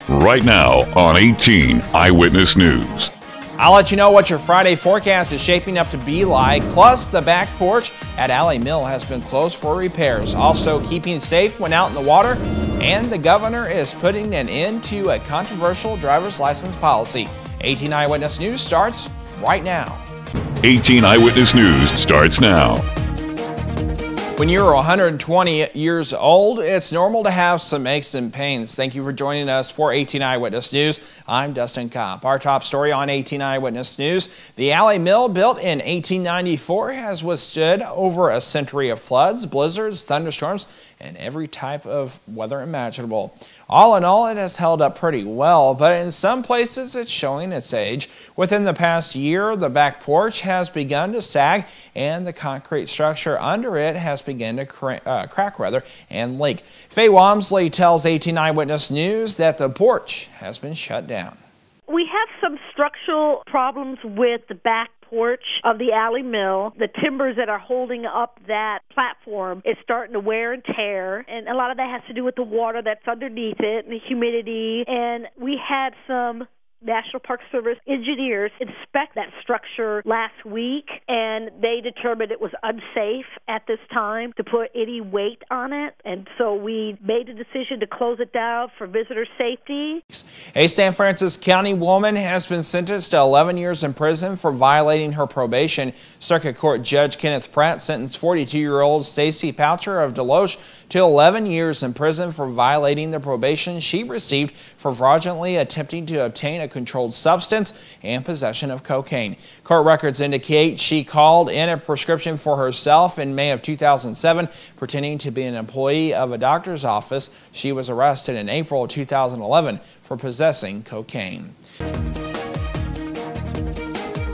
right now on 18 Eyewitness News. I'll let you know what your Friday forecast is shaping up to be like. Plus, the back porch at Alley Mill has been closed for repairs. Also, keeping safe when out in the water. And the governor is putting an end to a controversial driver's license policy. 18 Eyewitness News starts right now. 18 Eyewitness News starts now. When you're 120 years old, it's normal to have some aches and pains. Thank you for joining us for 18 Eyewitness News. I'm Dustin Kopp. Our top story on 18 Eyewitness News: the Alley Mill, built in 1894, has withstood over a century of floods, blizzards, thunderstorms, and every type of weather imaginable. All in all, it has held up pretty well, but in some places it's showing its age. Within the past year, the back porch has begun to sag, and the concrete structure under it has begun to crack and leak. Faye Walmsley tells 18 Eyewitness News that the porch has been shut down. We have some structural problems with the back porch of the Alley Mill. The timbers that are holding up that platform is starting to wear and tear, and a lot of that has to do with the water that's underneath it and the humidity. And we had some National Park Service engineers inspect that structure last week, and they determined it was unsafe at this time to put any weight on it, and so we made a decision to close it down for visitor safety. A San Francisco County woman has been sentenced to 11 years in prison for violating her probation. Circuit Court Judge Kenneth Pratt sentenced 42-year-old Stacy Poucher of Deloche to 11 years in prison for violating the probation she received for fraudulently attempting to obtain a controlled substance and possession of cocaine. Court records indicate she called in a prescription for herself in May of 2007, pretending to be an employee of a doctor's office. She was arrested in April of 2011 for possessing cocaine.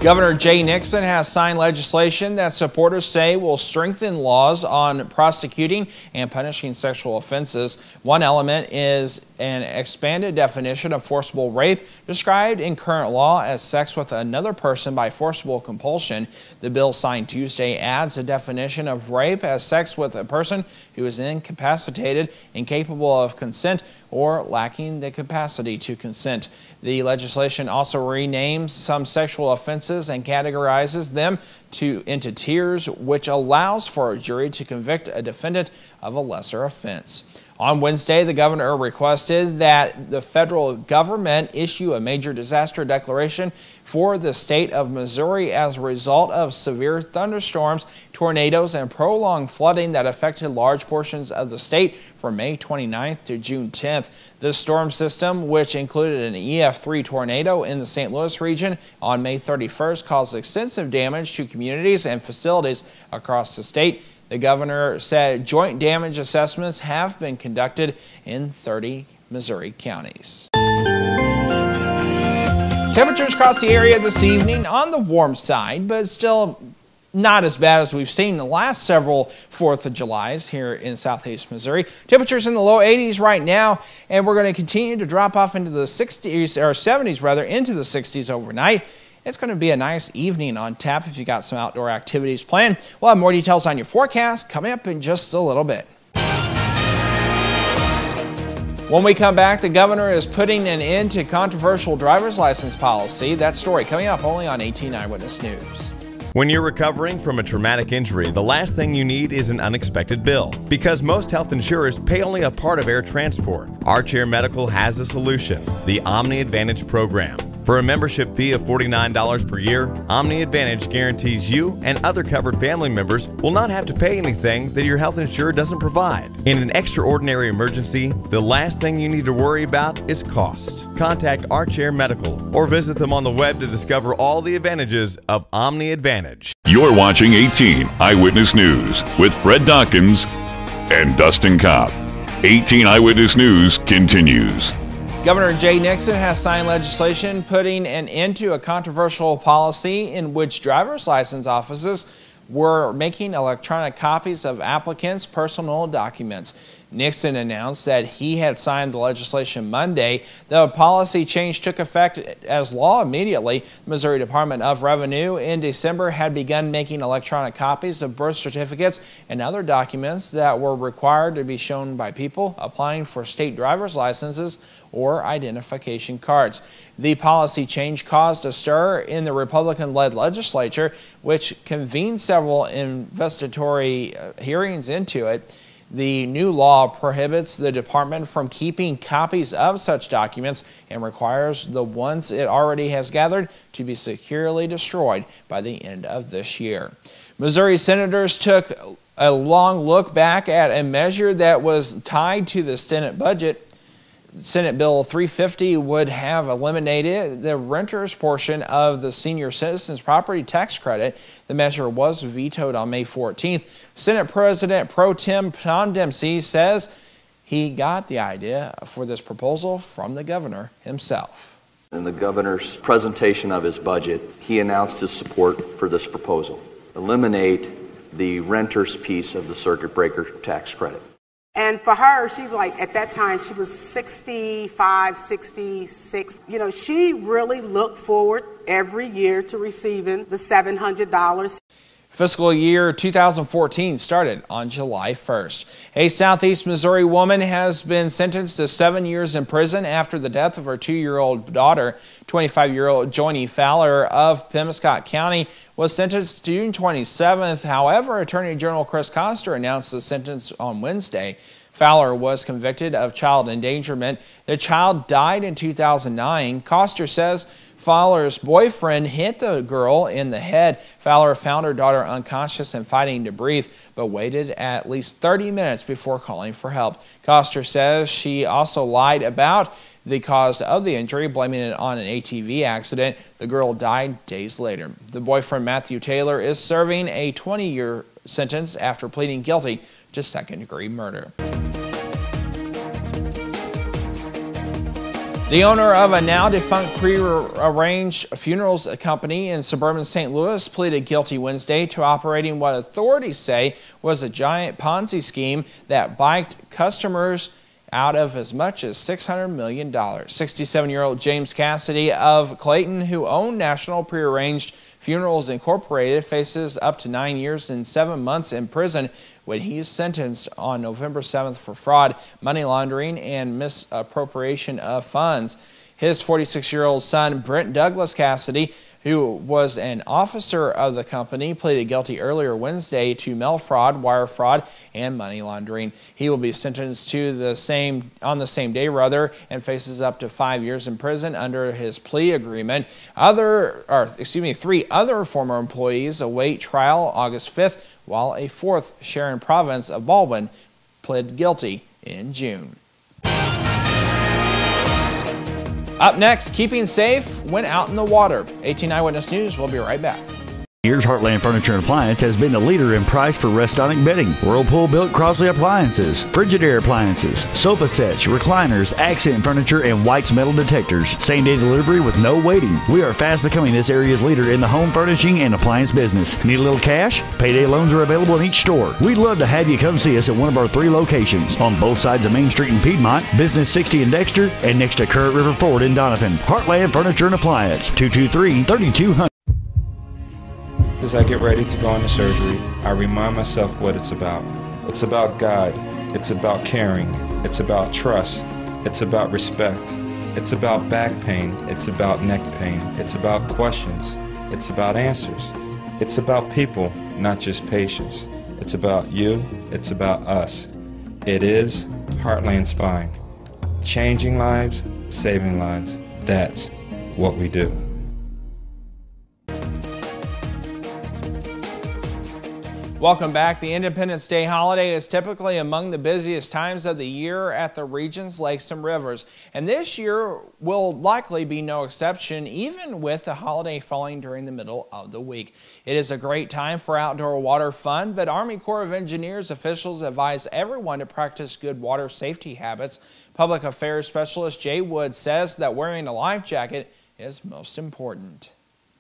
Governor Jay Nixon has signed legislation that supporters say will strengthen laws on prosecuting and punishing sexual offenses. One element is an expanded definition of forcible rape, described in current law as sex with another person by forcible compulsion. The bill signed Tuesday adds a definition of rape as sex with a person who is incapacitated, incapable of consent, or lacking the capacity to consent. The legislation also renames some sexual offenses and categorizes them into tiers, which allows for a jury to convict a defendant of a lesser offense. On Wednesday, the governor requested that the federal government issue a major disaster declaration for the state of Missouri as a result of severe thunderstorms, tornadoes, and prolonged flooding that affected large portions of the state from May 29th to June 10th. The storm system, which included an EF3 tornado in the St. Louis region on May 31st, caused extensive damage to communities and facilities across the state. The governor said joint damage assessments have been conducted in 30 Missouri counties. Temperatures across the area this evening on the warm side, but still not as bad as we've seen the last several 4th of Julys here in southeast Missouri. Temperatures in the low 80s right now, and we're going to continue to drop off into the 60s, or 70s rather, into the 60s overnight. It's going to be a nice evening on tap if you got some outdoor activities planned. We'll have more details on your forecast coming up in just a little bit. When we come back, the governor is putting an end to controversial driver's license policy. That story coming up only on 18 Eyewitness News. When you're recovering from a traumatic injury, the last thing you need is an unexpected bill. Because most health insurers pay only a part of air transport, Archair Medical has a solution: the Omni Advantage program. For a membership fee of $49 per year, Omni Advantage guarantees you and other covered family members will not have to pay anything that your health insurer doesn't provide. In an extraordinary emergency, the last thing you need to worry about is cost. Contact Archair Medical or visit them on the web to discover all the advantages of Omni Advantage. You're watching 18 Eyewitness News with Fred Dawkins and Dustin Kopp. 18 Eyewitness News continues. Governor Jay Nixon has signed legislation putting an end to a controversial policy in which driver's license offices were making electronic copies of applicants' personal documents. Nixon announced that he had signed the legislation Monday. The policy change took effect as law immediately. The Missouri Department of Revenue in December had begun making electronic copies of birth certificates and other documents that were required to be shown by people applying for state driver's licenses or identification cards. The policy change caused a stir in the Republican-led legislature, which convened several investigatory hearings into it. The new law prohibits the department from keeping copies of such documents and requires the ones it already has gathered to be securely destroyed by the end of this year. Missouri senators took a long look back at a measure that was tied to the Senate budget. Senate Bill 350 would have eliminated the renter's portion of the senior citizens property tax credit. The measure was vetoed on May 14th. Senate President Pro Tem Tom Dempsey says he got the idea for this proposal from the governor himself. In the governor's presentation of his budget, he announced his support for this proposal. Eliminate the renter's piece of the circuit breaker tax credit. And for her, she's like, at that time, she was 65, 66. You know, she really looked forward every year to receiving the $700. Fiscal year 2014 started on July 1st. A Southeast Missouri woman has been sentenced to 7 years in prison after the death of her 2-year-old daughter. 25-year-old Joanie Fowler of Pemiscot County was sentenced June 27th. However, Attorney General Chris Koster announced the sentence on Wednesday. Fowler was convicted of child endangerment. The child died in 2009. Koster says Fowler's boyfriend hit the girl in the head. Fowler found her daughter unconscious and fighting to breathe, but waited at least 30 minutes before calling for help. Koster says she also lied about the cause of the injury, blaming it on an ATV accident. The girl died days later. The boyfriend, Matthew Taylor, is serving a 20-year sentence after pleading guilty to second-degree murder. The owner of a now-defunct pre-arranged funerals company in suburban St. Louis pleaded guilty Wednesday to operating what authorities say was a giant Ponzi scheme that biked customers out of as much as $600 million. 67-year-old James Cassidy of Clayton, who owned National Prearranged Funerals Incorporated, faces up to 9 years and 7 months in prison when he's sentenced on November 7th for fraud, money laundering, and misappropriation of funds. His 46-year-old son, Brent Douglas Cassidy, who was an officer of the company, pleaded guilty earlier Wednesday to mail fraud, wire fraud, and money laundering. He will be sentenced to on the same day, and faces up to 5 years in prison under his plea agreement. 3 other former employees await trial August 5th, while a fourth, Sharon Province of Baldwin, pled guilty in June. Up next, keeping safe when out in the water. 18 Eyewitness News, we'll be right back. Years, Heartland Furniture and Appliance has been the leader in price for Restonic bedding. Whirlpool built Crosley appliances, Frigidaire appliances, sofa sets, recliners, accent furniture, and White's metal detectors. Same-day delivery with no waiting. We are fast becoming this area's leader in the home furnishing and appliance business. Need a little cash? Payday loans are available in each store. We'd love to have you come see us at one of our 3 locations on both sides of Main Street in Piedmont, Business 60 in Dexter, and next to Current River Ford in Donovan. Heartland Furniture and Appliance, 223-3200. As I get ready to go into surgery, I remind myself what it's about. It's about God. It's about caring. It's about trust. It's about respect. It's about back pain. It's about neck pain. It's about questions. It's about answers. It's about people, not just patients. It's about you. It's about us. It is Heartland Spine. Changing lives, saving lives. That's what we do. Welcome back. The Independence Day holiday is typically among the busiest times of the year at the region's lakes and rivers. And this year will likely be no exception, even with the holiday falling during the middle of the week. It is a great time for outdoor water fun, but Army Corps of Engineers officials advise everyone to practice good water safety habits. Public Affairs Specialist Jay Wood says that wearing a life jacket is most important.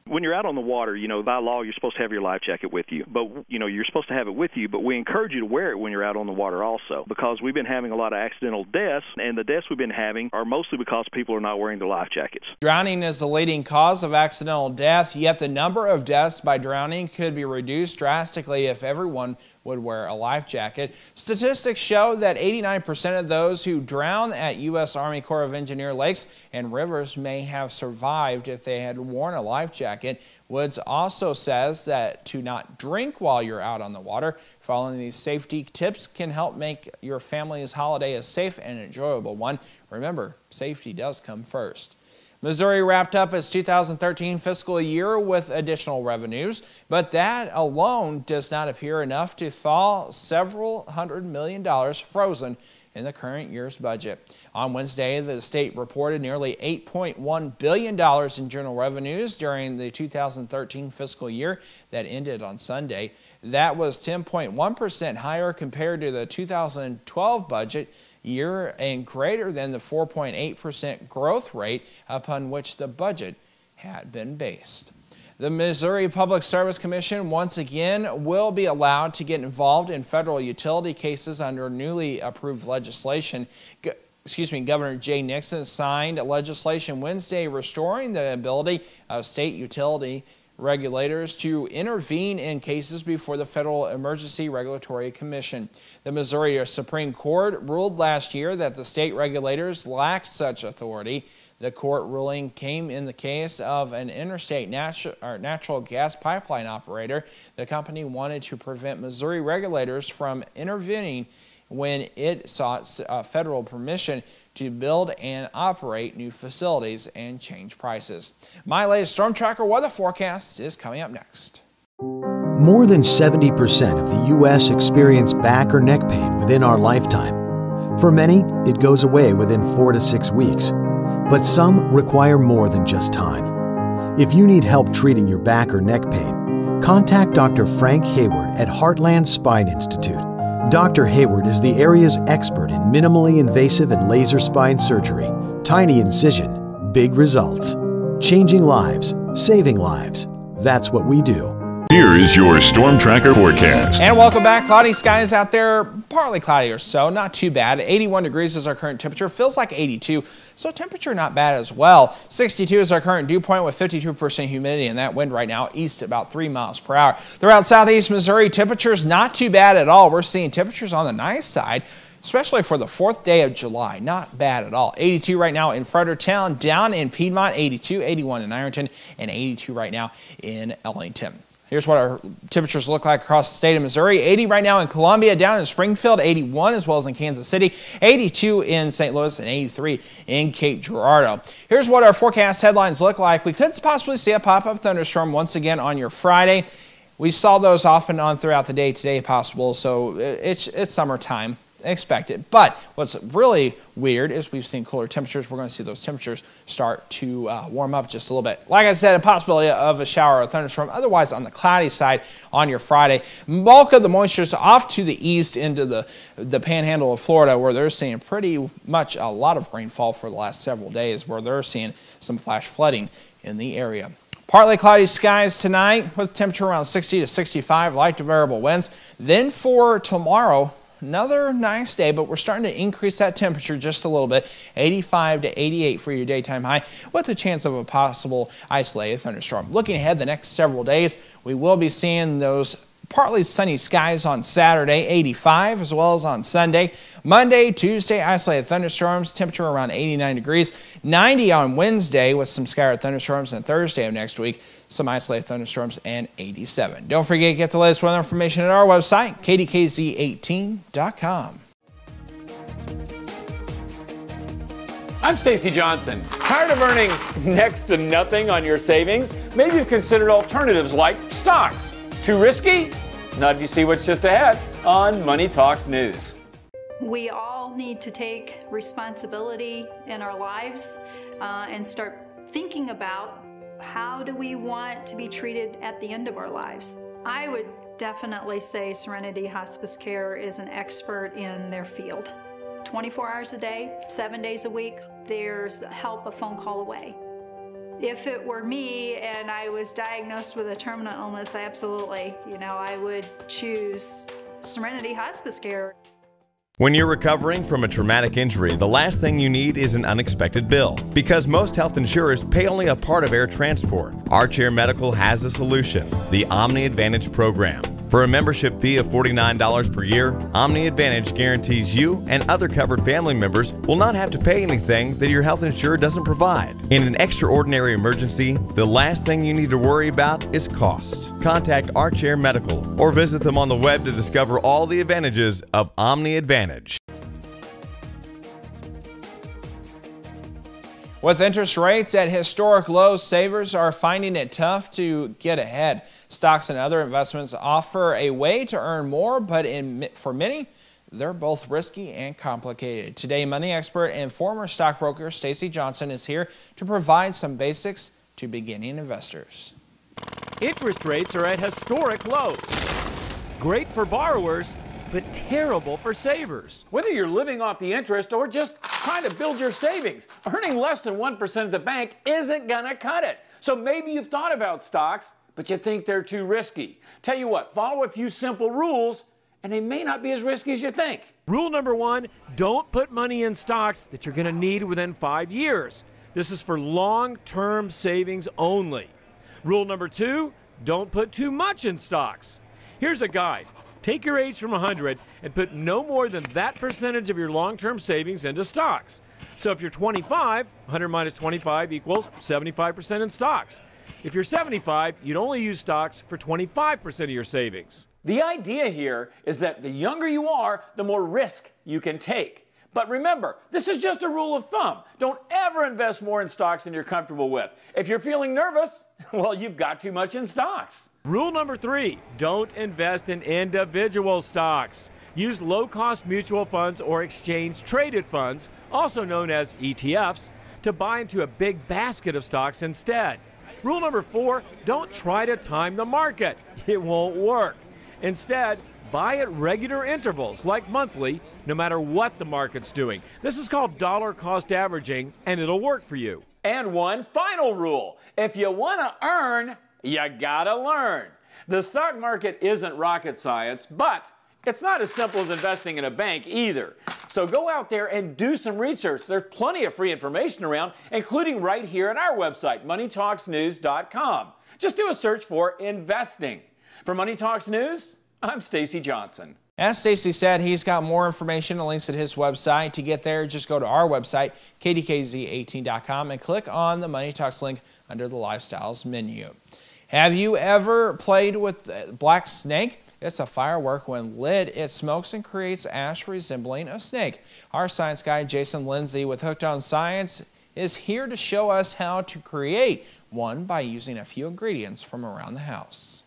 When you're out on the water, by law, you're supposed to have your life jacket with you. But, you're supposed to have it with you, but we encourage you to wear it when you're out on the water also, because we've been having a lot of accidental deaths, and the deaths we've been having are mostly because people are not wearing their life jackets. Drowning is the leading cause of accidental death, yet the number of deaths by drowning could be reduced drastically if everyone would wear a life jacket. Statistics show that 89% of those who drown at U.S. Army Corps of Engineers lakes and rivers may have survived if they had worn a life jacket. Woods also says that to not drink while you're out on the water. Following these safety tips can help make your family's holiday a safe and enjoyable one. Remember, safety does come first. Missouri wrapped up its 2013 fiscal year with additional revenues, but that alone does not appear enough to thaw several $100 million frozen in the current year's budget. On Wednesday, the state reported nearly $8.1 billion in general revenues during the 2013 fiscal year that ended on Sunday. That was 10.1% higher compared to the 2012 budget year and greater than the 4.8% growth rate upon which the budget had been based. The Missouri Public Service Commission once again will be allowed to get involved in federal utility cases under newly approved legislation. Governor Jay Nixon signed legislation Wednesday restoring the ability of state utility regulators to intervene in cases before the Federal Emergency Regulatory Commission. The Missouri Supreme Court ruled last year that the state regulators lacked such authority. The court ruling came in the case of an interstate natural gas pipeline operator. The company wanted to prevent Missouri regulators from intervening when it sought federal permission to build and operate new facilities and change prices. My latest Storm Tracker weather forecast is coming up next. More than 70% of the U.S. experience back or neck pain within our lifetime. For many, it goes away within 4 to 6 weeks, but some require more than just time. If you need help treating your back or neck pain, contact Dr. Frank Hayward at Heartland Spine Institute. Dr. Hayward is the area's expert in minimally invasive and laser spine surgery. Tiny incision, big results. Changing lives, saving lives. That's what we do. Here is your Storm Tracker forecast. And welcome back. Cloudy skies out there, partly cloudy or so, not too bad. 81 degrees is our current temperature, feels like 82, so temperature not bad as well. 62 is our current dew point with 52% humidity, and that wind right now east about 3 miles per hour. Throughout southeast Missouri, temperatures not too bad at all. We're seeing temperatures on the nice side, especially for the 4th day of July. Not bad at all. 82 right now in Fredericktown, down in Piedmont, 82, 81 in Ironton, and 82 right now in Ellington. Here's what our temperatures look like across the state of Missouri. 80 right now in Columbia, down in Springfield, 81 as well as in Kansas City, 82 in St. Louis, and 83 in Cape Girardeau. Here's what our forecast headlines look like. We could possibly see a pop-up thunderstorm once again on your Friday. We saw those off and on throughout the day today possible, so it's summertime. Expect it. But what's really weird is we've seen cooler temperatures. We're going to see those temperatures start to warm up just a little bit. Like I said, a possibility of a shower or a thunderstorm. Otherwise, on the cloudy side on your Friday, bulk of the moisture is off to the east into the panhandle of Florida, where they're seeing pretty much a lot of rainfall for the last several days, where they're seeing some flash flooding in the area. Partly cloudy skies tonight with temperature around 60 to 65, light to variable winds. Then for tomorrow, another nice day, but we're starting to increase that temperature just a little bit. 85 to 88 for your daytime high with a chance of a possible isolated thunderstorm. Looking ahead the next several days, we will be seeing those partly sunny skies on Saturday, 85, as well as on Sunday. Monday, Tuesday, isolated thunderstorms, temperature around 89 degrees. 90 on Wednesday with some scattered thunderstorms, and Thursday of next week, some isolated thunderstorms, and 87. Don't forget to get the latest weather information at our website, KDKZ18.com. I'm Stacy Johnson. Tired of earning next to nothing on your savings? Maybe you've considered alternatives like stocks. Too risky? Not if you see what's just ahead on Money Talks News. We all need to take responsibility in our lives and start thinking about how do we want to be treated at the end of our lives. I would definitely say Serenity Hospice Care is an expert in their field. 24 hours a day, 7 days a week, there's help a phone call away. If it were me and I was diagnosed with a terminal illness, I would choose Serenity Hospice Care. When you're recovering from a traumatic injury, the last thing you need is an unexpected bill. Because most health insurers pay only a part of air transport, Archair Medical has a solution, the Omni Advantage program. For a membership fee of $49 per year, Omni Advantage guarantees you and other covered family members will not have to pay anything that your health insurer doesn't provide. In an extraordinary emergency, the last thing you need to worry about is cost. Contact Archair Medical or visit them on the web to discover all the advantages of Omni Advantage. With interest rates at historic lows, savers are finding it tough to get ahead. Stocks and other investments offer a way to earn more, but for many, they're both risky and complicated. Today, money expert and former stockbroker Stacy Johnson is here to provide some basics to beginning investors. Interest rates are at historic lows. Great for borrowers, but terrible for savers. Whether you're living off the interest or just trying to build your savings, earning less than 1% at the bank isn't gonna cut it. So maybe you've thought about stocks, but you think they're too risky. Tell you what, follow a few simple rules, and they may not be as risky as you think. Rule number 1, don't put money in stocks that you're gonna need within 5 years. This is for long-term savings only. Rule number 2, don't put too much in stocks. Here's a guide. Take your age from 100 and put no more than that percentage of your long-term savings into stocks. So if you're 25, 100 minus 25 equals 75% in stocks. If you're 75, you'd only use stocks for 25% of your savings. The idea here is that the younger you are, the more risk you can take. But remember, this is just a rule of thumb. Don't ever invest more in stocks than you're comfortable with. If you're feeling nervous, well, you've got too much in stocks. Rule number 3, don't invest in individual stocks. Use low-cost mutual funds or exchange-traded funds, also known as ETFs, to buy into a big basket of stocks instead. Rule number 4, don't try to time the market. It won't work. Instead, buy at regular intervals, like monthly, no matter what the market's doing. This is called dollar cost averaging, and it'll work for you. And one final rule. If you want to earn, you gotta learn. The stock market isn't rocket science, but it's not as simple as investing in a bank either. So go out there and do some research. There's plenty of free information around, including right here at our website, moneytalksnews.com. Just do a search for investing. For Money Talks News, I'm Stacy Johnson. As Stacy said, he's got more information and links at his website. To get there, just go to our website, KDKZ18.com, and click on the Money Talks link under the Lifestyles menu. Have you ever played with black snake? It's a firework when lit. It smokes and creates ash resembling a snake. Our science guy, Jason Lindsay with Hooked on Science, is here to show us how to create one by using a few ingredients from around the house.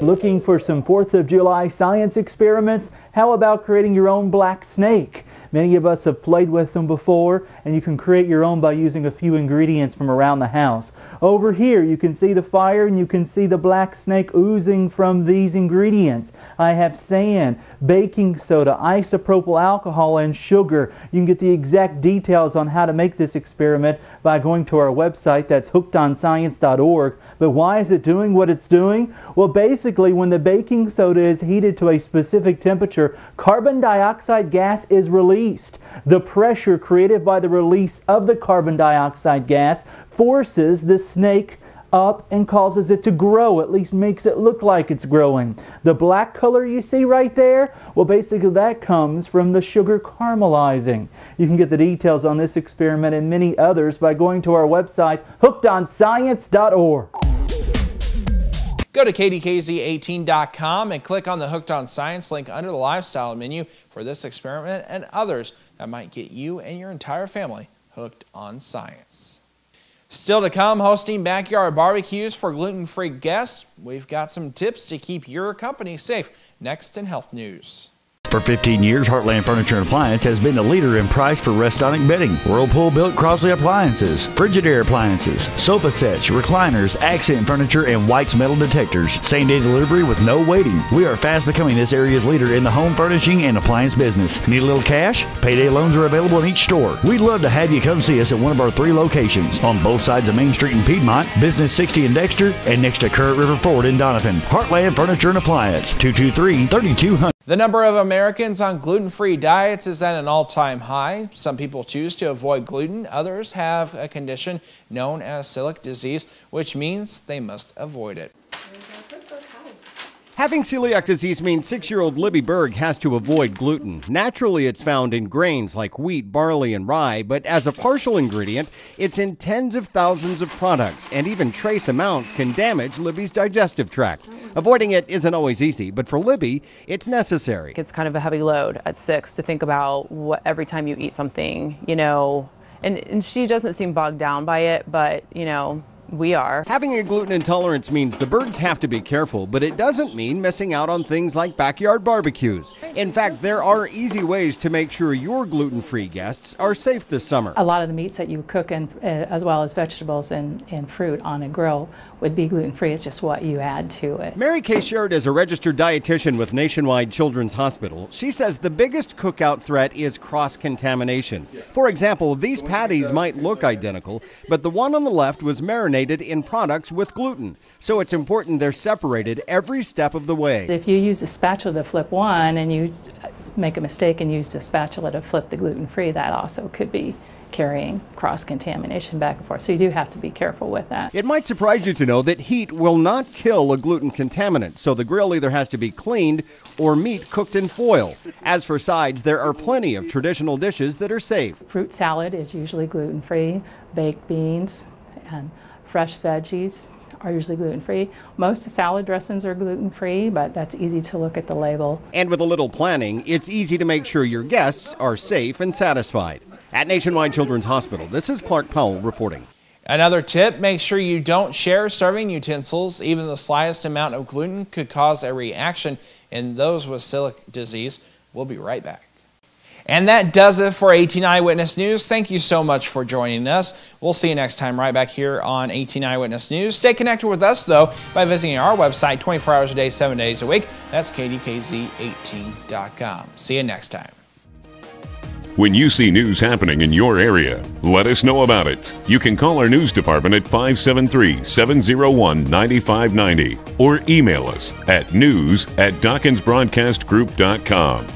Looking for some 4th of July science experiments? How about creating your own black snake? Many of us have played with them before, and you can create your own by using a few ingredients from around the house. Over here you can see the fire and you can see the black snake oozing from these ingredients. I have sand, baking soda, isopropyl alcohol, and sugar. You can get the exact details on how to make this experiment by going to our website, that's hookedonscience.org. But why is it doing what it's doing? Well, basically, when the baking soda is heated to a specific temperature, carbon dioxide gas is released. The pressure created by the release of the carbon dioxide gas forces the snake up and causes it to grow, at least makes it look like it's growing. The black color you see right there, well, basically that comes from the sugar caramelizing. You can get the details on this experiment and many others by going to our website, hookedonscience.org. Go to KDKZ18.com and click on the Hooked on Science link under the Lifestyle menu for this experiment and others that might get you and your entire family hooked on science. Still to come, hosting backyard barbecues for gluten-free guests. We've got some tips to keep your company safe next in Health News. For 15 years, Heartland Furniture and Appliance has been the leader in price for rest-onic bedding. Whirlpool-built Crossley appliances, Frigidaire appliances, sofa sets, recliners, accent furniture, and White's metal detectors. Same-day delivery with no waiting. We are fast becoming this area's leader in the home furnishing and appliance business. Need a little cash? Payday loans are available in each store. We'd love to have you come see us at one of our 3 locations on both sides of Main Street in Piedmont, Business 60 in Dexter, and next to Current River Ford in Donovan. Heartland Furniture and Appliance, 223-3200. The number of Americans on gluten-free diets is at an all-time high. Some people choose to avoid gluten. Others have a condition known as celiac disease, which means they must avoid it. Having celiac disease means 6-year-old Libby Berg has to avoid gluten. Naturally, it's found in grains like wheat, barley, and rye, but as a partial ingredient, it's in tens of thousands of products, and even trace amounts can damage Libby's digestive tract. Avoiding it isn't always easy, but for Libby, it's necessary. It's kind of a heavy load at 6 to think about what every time you eat something, you know, and she doesn't seem bogged down by it, but, you know, we are. Having a gluten intolerance means the Bergs have to be careful, but it doesn't mean missing out on things like backyard barbecues. In fact, there are easy ways to make sure your gluten-free guests are safe this summer. A lot of the meats that you cook, as well as vegetables and fruit on a grill, would be gluten-free. It's just what you add to it. Mary Kay Sherrod is a registered dietitian with Nationwide Children's Hospital. She says the biggest cookout threat is cross-contamination. For example, these patties might look identical, but the one on the left was marinated in products with gluten. So it's important they're separated every step of the way. If you use a spatula to flip one and you make a mistake and use the spatula to flip the gluten-free, that also could be carrying cross-contamination back and forth. So you do have to be careful with that. It might surprise you to know that heat will not kill a gluten contaminant, so the grill either has to be cleaned or meat cooked in foil. As for sides, there are plenty of traditional dishes that are safe. Fruit salad is usually gluten-free, baked beans, and fresh veggies are usually gluten-free. Most salad dressings are gluten-free, but that's easy to look at the label. And with a little planning, it's easy to make sure your guests are safe and satisfied. At Nationwide Children's Hospital, this is Clark Powell reporting. Another tip, make sure you don't share serving utensils. Even the slightest amount of gluten could cause a reaction in those with celiac disease. We'll be right back. And that does it for 18 Eyewitness News. Thank you so much for joining us. We'll see you next time right back here on 18 Eyewitness News. Stay connected with us, though, by visiting our website 24 hours a day, 7 days a week. That's KDKZ18.com. See you next time. When you see news happening in your area, let us know about it. You can call our news department at 573-701-9590 or email us at news@DawkinsBroadcastGroup.com.